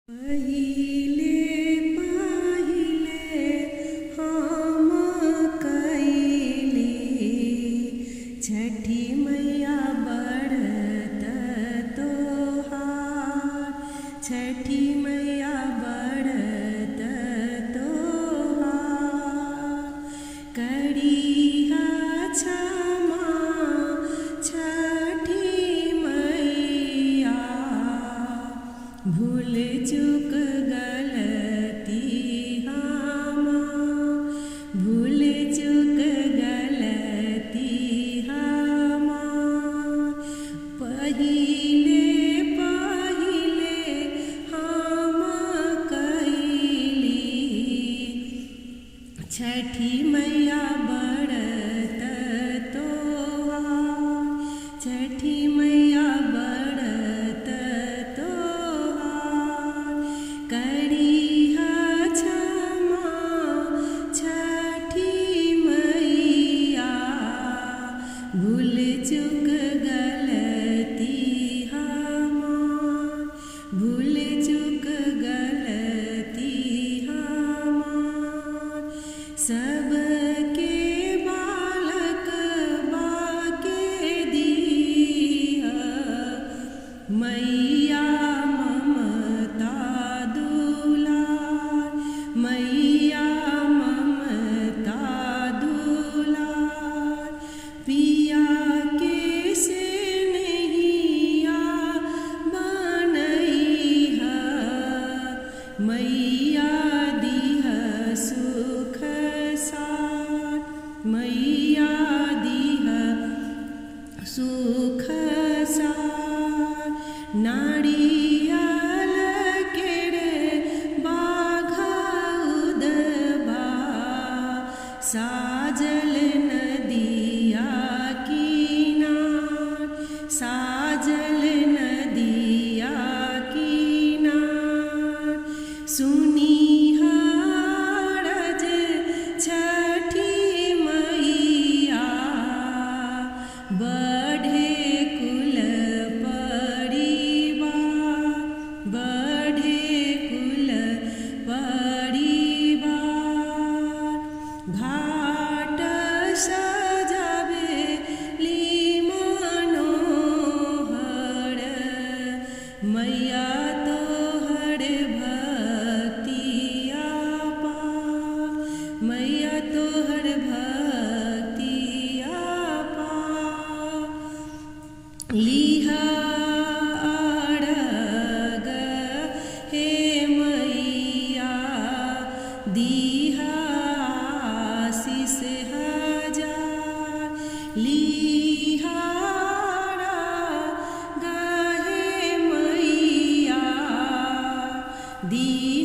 पहिले पहिले हम कइली छठी मैया बरत तोहार, छठी मैया बरत तोहार। करिहा क्षमा छठी मैया, भूल चूक गलती हमार, भूल चूक गलती हमार। पहिले पहिले हम कइली छठी मैया बरत तोहार, छठी मैया बरत तोहार। करिहा क्षमा छठी मैया, भूल चूक गलती हमार, भूल चूक गलती हमार। सबके बालक बाके दीहा मैया ममता दुलार, मैया ममता दुलार। पिया के स्नेहिया बनैहा, मैया दिहा सुख सार, मैया दिहा सुख सार। नारियल केरे बाघा उदबा, साजल नदिया किनार, साजल नदिया किनार। सुनिहा अरज छठी मैया, बढ़े कुल परिवार, बढ़े कुल परिवार। घाट सजावेली मनोहर, मैया तोहर भक्तिया पार, मैया तोहर भक्तिया पार। लिहा अरग हे मैया, दिहा आशीष हजार। लिहा अरग हे मैया, दिहा